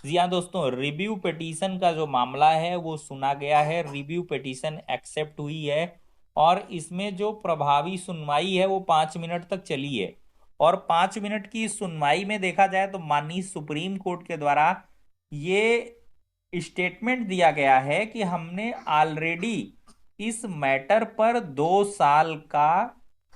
जी हाँ दोस्तों, review petition का जो मामला है वो सुना गया है। रिव्यू पिटीशन एक्सेप्ट हुई है और इसमें जो प्रभावी सुनवाई है वो 5 मिनट तक चली है। और 5 मिनट की सुनवाई में देखा जाए तो माननीय सुप्रीम कोर्ट के द्वारा ये स्टेटमेंट दिया गया है कि हमने ऑलरेडी इस मैटर पर 2 साल का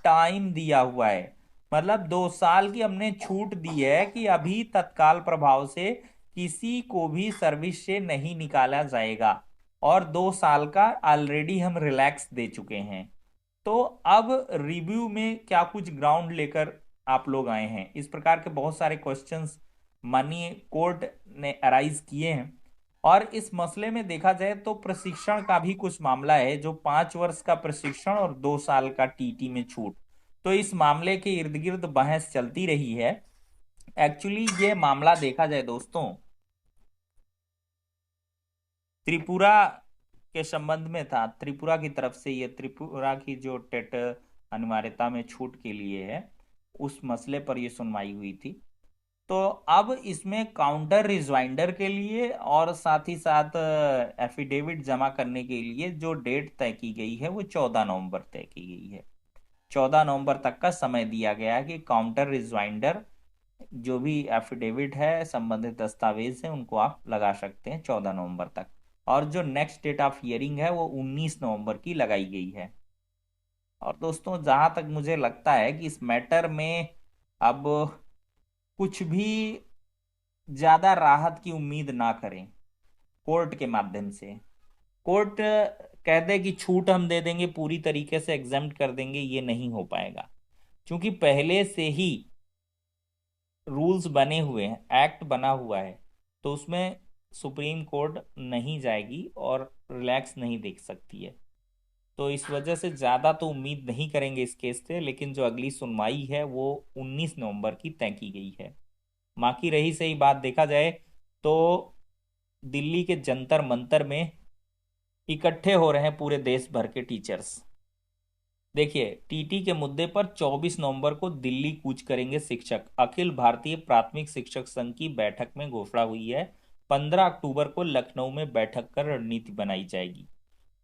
टाइम दिया हुआ है। मतलब 2 साल की हमने छूट दी है कि अभी तत्काल प्रभाव से किसी को भी सर्विस से नहीं निकाला जाएगा। और 2 साल का ऑलरेडी हम रिलैक्स दे चुके हैं। तो अब रिव्यू में क्या कुछ ग्राउंड लेकर आप लोग आए हैं, इस प्रकार के बहुत सारे क्वेश्चंस माननीय कोर्ट ने अराइज किए हैं। और इस मसले में देखा जाए तो प्रशिक्षण का भी कुछ मामला है, जो 5 वर्ष का प्रशिक्षण और 2 साल का टीटी में छूट। तो इस मामले के इर्द गिर्द बहस चलती रही है। एक्चुअली ये मामला देखा जाए दोस्तों, त्रिपुरा के संबंध में था। त्रिपुरा की तरफ से ये त्रिपुरा की जो टेट अनिवार्यता में छूट के लिए है, उस मसले पर ये सुनवाई हुई थी। तो अब इसमें काउंटर रिजवाइंडर के लिए और साथ ही साथ एफिडेविट जमा करने के लिए जो डेट तय की गई है वो 14 नवंबर तय की गई है। 14 नवंबर तक का समय दिया गया है कि काउंटर रिजवाइंडर जो भी एफिडेविट है, संबंधित दस्तावेज है, उनको आप लगा सकते हैं 14 नवंबर तक। और जो नेक्स्ट डेट ऑफ हियरिंग है वो 19 नवंबर की लगाई गई है। और दोस्तों जहां तक मुझे लगता है कि इस मैटर में अब कुछ भी ज्यादा राहत की उम्मीद ना करें कोर्ट के माध्यम से। कोर्ट कह दे कि छूट हम दे देंगे, पूरी तरीके से एग्जाम्प्ट कर देंगे, ये नहीं हो पाएगा। क्योंकि पहले से ही रूल्स बने हुए हैं, एक्ट बना हुआ है। तो उसमें सुप्रीम कोर्ट नहीं जाएगी और रिलैक्स नहीं देख सकती है। तो इस वजह से ज्यादा तो उम्मीद नहीं करेंगे इस केस से। लेकिन जो अगली सुनवाई है वो 19 नवंबर की तय की गई है। बाकी रही सही बात देखा जाए तो दिल्ली के जंतर मंतर में इकट्ठे हो रहे हैं पूरे देश भर के टीचर्स। देखिए, टीटी के मुद्दे पर 24 नवंबर को दिल्ली कूच करेंगे शिक्षक। अखिल भारतीय प्राथमिक शिक्षक संघ की बैठक में घोषणा हुई है। 15 अक्टूबर को लखनऊ में बैठक कर रणनीति बनाई जाएगी।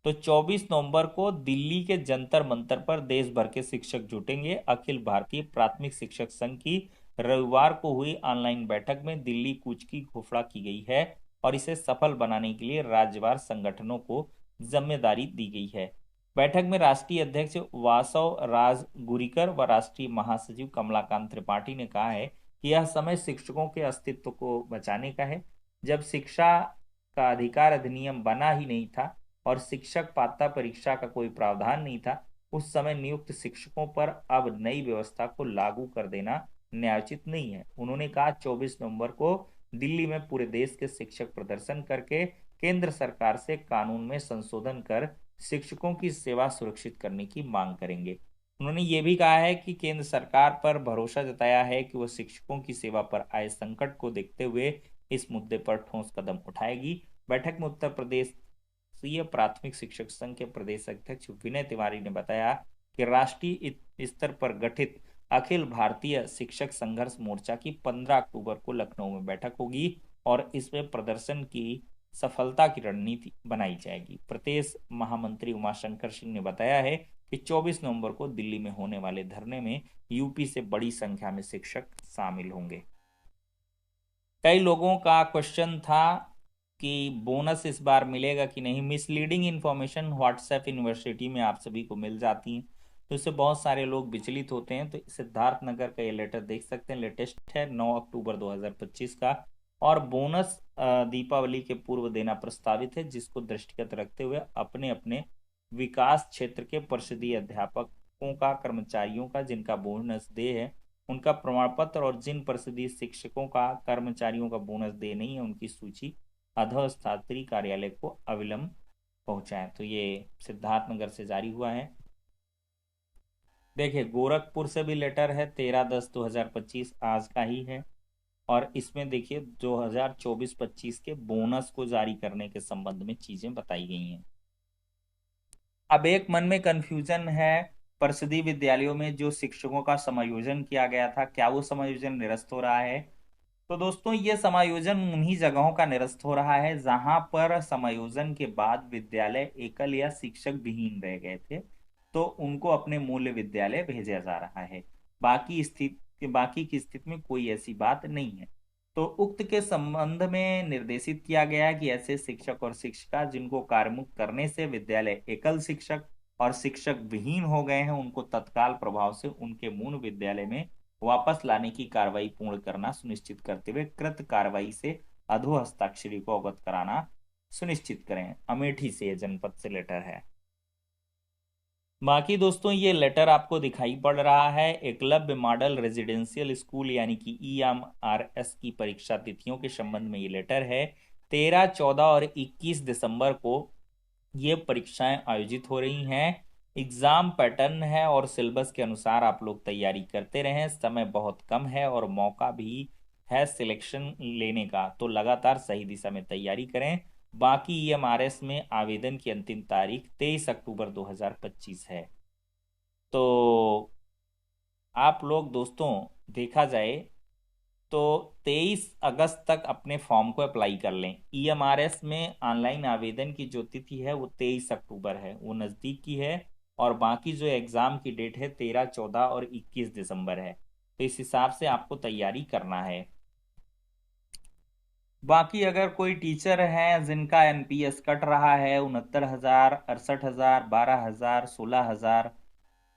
तो 24 नवंबर को दिल्ली के जंतर मंतर पर देश भर के शिक्षक जुटेंगे। अखिल भारतीय प्राथमिक शिक्षक संघ की रविवार को हुई ऑनलाइन बैठक में दिल्ली कूच की घोषणा की गई है और इसे सफल बनाने के लिए राज्यवार संगठनों को जिम्मेदारी दी गई है। बैठक में राष्ट्रीय अध्यक्ष वासव राज गुरिकर व राष्ट्रीय महासचिव कमलाकांत त्रिपाठी ने कहा है कि यह समय शिक्षकों के अस्तित्व को बचाने का है। जब शिक्षा का अधिकार अधिनियम बना ही नहीं था और शिक्षक पात्रता परीक्षा का कोई प्रावधान नहीं था, उस समय नियुक्त शिक्षकों पर अब नई व्यवस्था को लागू कर देना न्यायोचित नहीं है। उन्होंने कहा 24 नवंबर को दिल्ली में पूरे देश के शिक्षक प्रदर्शन करके केंद्र सरकार से कानून में संशोधन कर शिक्षकों की सेवा सुरक्षित करने की मांग करेंगे। उन्होंने ये भी कहा है कि केंद्र सरकार पर भरोसा जताया है कि वह शिक्षकों की सेवा पर आए संकट को देखते हुए इस मुद्दे पर ठोस कदम उठाएगी। बैठक में उत्तर प्रदेश प्राथमिक शिक्षक संघ के प्रदेश अध्यक्ष विनय तिवारी ने बताया कि राष्ट्रीय स्तर पर गठित अखिल भारतीय शिक्षक संघर्ष मोर्चा की 15 अक्टूबर को लखनऊ में बैठक होगी और इसमें प्रदर्शन की सफलता की रणनीति बनाई जाएगी। प्रदेश महामंत्री उमाशंकर सिंह ने बताया है कि 24 नवंबर को दिल्ली में होने वाले धरने में यूपी से बड़ी संख्या में शिक्षक शामिल होंगे। कई लोगों का क्वेश्चन था कि बोनस इस बार मिलेगा कि नहीं। मिसलीडिंग इंफॉर्मेशन व्हाट्सएप यूनिवर्सिटी में आप सभी को मिल जाती है, तो इससे बहुत सारे लोग विचलित होते हैं। तो सिद्धार्थनगर का ये लेटर देख सकते हैं, लेटेस्ट है 9 अक्टूबर 2025 का। और बोनस दीपावली के पूर्व देना प्रस्तावित है, जिसको दृष्टिगत रखते हुए अपने अपने विकास क्षेत्र के परिषदीय अध्यापकों का, कर्मचारियों का जिनका बोनस दे है, उनका प्रमाण पत्र, और जिन परिषदीय शिक्षकों का, कर्मचारियों का बोनस दे नहीं है, उनकी सूची अधोस्थात्री कार्यालय को अविलंब पहुंचाएं। तो ये सिद्धार्थनगर से जारी हुआ है। देखिए, गोरखपुर से भी लेटर है, 13/10/2025 आज का ही है। और इसमें देखिए 2024-25 के बोनस को जारी करने के संबंध में चीजें बताई गई हैं। अब एक मन में कंफ्यूजन है, परिषदीय विद्यालयों में जो शिक्षकों का समायोजन किया गया था, क्या वो समायोजन निरस्त हो रहा है? तो दोस्तों ये समायोजन उन्हीं जगहों का निरस्त हो रहा है जहां पर समायोजन के बाद विद्यालय एकल या शिक्षक विहीन रह गए थे, तो उनको अपने मूल विद्यालय भेजा जा रहा है। बाकी की स्थिति में कोई ऐसी बात नहीं है। तो उक्त के संबंध में निर्देशित किया गया कि ऐसे शिक्षक और शिक्षिका जिनको कार्यमुक्त करने से विद्यालय एकल शिक्षक और शिक्षक विहीन हो गए हैं, उनको तत्काल प्रभाव से उनके मूल विद्यालय में वापस लाने की कार्रवाई पूर्ण करना सुनिश्चित करते हुए कृत कार्रवाई से अधो हस्ताक्षरी को अवगत कराना सुनिश्चित करें। अमेठी से जनपद से लेटर है। बाकी दोस्तों ये लेटर आपको दिखाई पड़ रहा है एकलव्य मॉडल रेजिडेंशियल स्कूल यानी कि EMRS की परीक्षा तिथियों के संबंध में ये लेटर है। 13, 14 और 21 दिसंबर को ये परीक्षाएं आयोजित हो रही हैं। एग्जाम पैटर्न है और सिलेबस के अनुसार आप लोग तैयारी करते रहें। समय बहुत कम है और मौका भी है सिलेक्शन लेने का, तो लगातार सही दिशा में तैयारी करें। बाकी EMRS में आवेदन की अंतिम तारीख 23 अक्टूबर 2025 है। तो आप लोग दोस्तों देखा जाए तो 23 अगस्त तक अपने फॉर्म को अप्लाई कर लें। EMRS में ऑनलाइन आवेदन की जो तिथि है वो 23 अक्टूबर है, वो नज़दीक की है। और बाकी जो एग्ज़ाम की डेट है 13, 14 और 21 दिसंबर है। तो इस हिसाब से आपको तैयारी करना है। बाकी अगर कोई टीचर हैं जिनका NPS कट रहा है 69,000, 68,000, 12,000, 16,000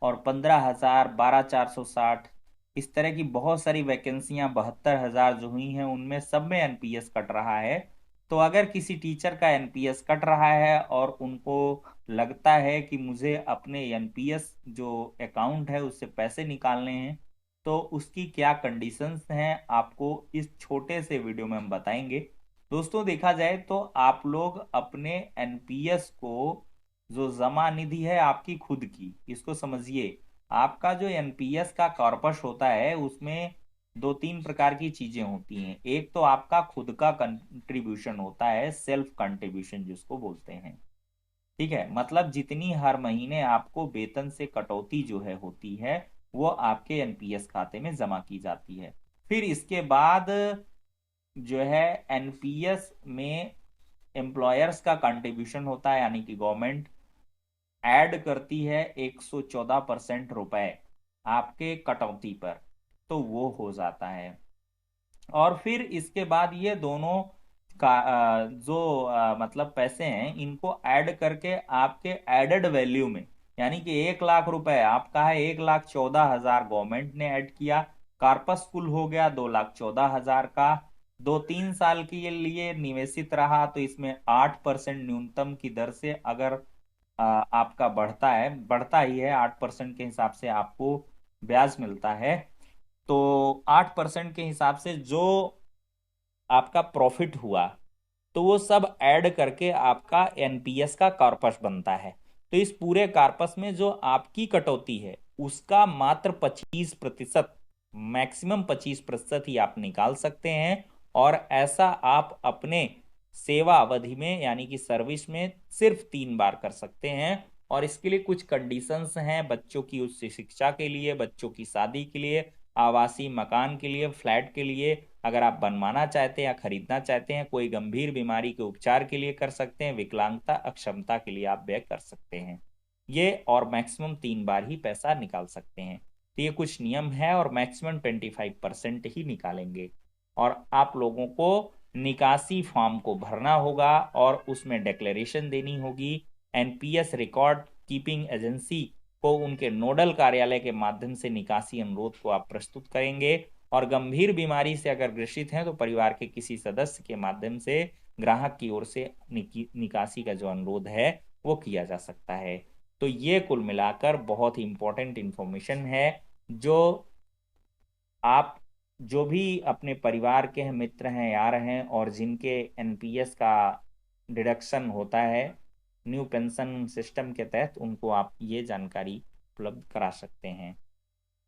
और 15,000, 12,460, इस तरह की बहुत सारी वैकेंसियां 72,000 जो हुई हैं उनमें सब में NPS कट रहा है। तो अगर किसी टीचर का NPS कट रहा है और उनको लगता है कि मुझे अपने NPS जो अकाउंट है उससे पैसे निकालने हैं, तो उसकी क्या कंडीशंस हैं आपको इस छोटे से वीडियो में हम बताएंगे। दोस्तों देखा जाए तो आप लोग अपने NPS को, जो जमा निधि है आपकी खुद की, इसको समझिए। आपका जो NPS का कॉर्पस होता है उसमें 2-3 प्रकार की चीजें होती हैं। एक तो आपका खुद का कंट्रीब्यूशन होता है, सेल्फ कंट्रीब्यूशन जिसको बोलते हैं। ठीक है, मतलब जितनी हर महीने आपको वेतन से कटौती जो है होती है वो आपके NPS खाते में जमा की जाती है। फिर इसके बाद जो है NPS में एम्प्लॉयर्स का कंट्रीब्यूशन होता है, यानी कि गवर्नमेंट ऐड करती है 114% रुपए आपके कटौती पर, तो वो हो जाता है। और फिर इसके बाद ये दोनों का जो मतलब पैसे हैं इनको ऐड करके आपके एडेड वैल्यू में, यानी कि 1 लाख रुपए आपका है, 1,14,000 गवर्नमेंट ने ऐड किया, कार्पस कुल हो गया 2,14,000 का। 2-3 साल के लिए निवेशित रहा तो इसमें 8% न्यूनतम की दर से अगर आपका बढ़ता ही है, 8% के हिसाब से आपको ब्याज मिलता है। तो 8% के हिसाब से जो आपका प्रॉफिट हुआ तो वो सब ऐड करके आपका NPS का कॉर्पस बनता है। तो इस पूरे कॉर्पस में जो आपकी कटौती है उसका मात्र 25%, मैक्सिमम 25% ही आप निकाल सकते हैं। और ऐसा आप अपने सेवा अवधि में यानी कि सर्विस में सिर्फ 3 बार कर सकते हैं। और इसके लिए कुछ कंडीशंस हैं, बच्चों की उच्च शिक्षा के लिए, बच्चों की शादी के लिए, आवासीय मकान के लिए, फ्लैट के लिए, अगर आप बनवाना चाहते हैं या खरीदना चाहते हैं, कोई गंभीर बीमारी के उपचार के लिए कर सकते हैं, विकलांगता अक्षमता के लिए आप व्यय कर सकते हैं ये। और मैक्सिमम 3 बार ही पैसा निकाल सकते हैं। तो ये कुछ नियम है और मैक्सिमम 25% ही निकालेंगे। और आप लोगों को निकासी फॉर्म को भरना होगा और उसमें डिक्लेरेशन देनी होगी। NPS रिकॉर्ड कीपिंग एजेंसी को उनके नोडल कार्यालय के माध्यम से निकासी अनुरोध को आप प्रस्तुत करेंगे। और गंभीर बीमारी से अगर ग्रसित हैं तो परिवार के किसी सदस्य के माध्यम से ग्राहक की ओर से निकासी का जो अनुरोध है वो किया जा सकता है। तो ये कुल मिलाकर बहुत ही इंपॉर्टेंट इंफॉर्मेशन है जो आप जो भी अपने परिवार के हैं, मित्र हैं, यार हैं और जिनके NPS का डिडक्शन होता है न्यू पेंशन सिस्टम के तहत, उनको आप ये जानकारी उपलब्ध करा सकते हैं।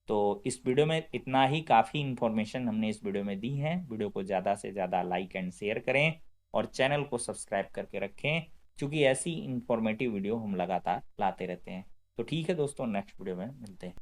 तो इस वीडियो में इतना ही, काफ़ी इंफॉर्मेशन हमने इस वीडियो में दी है। वीडियो को ज़्यादा से ज़्यादा लाइक एंड शेयर करें और चैनल को सब्सक्राइब करके रखें, क्योंकि ऐसी इंफॉर्मेटिव वीडियो हम लगातार लाते रहते हैं। तो ठीक है दोस्तों, नेक्स्ट वीडियो में मिलते हैं।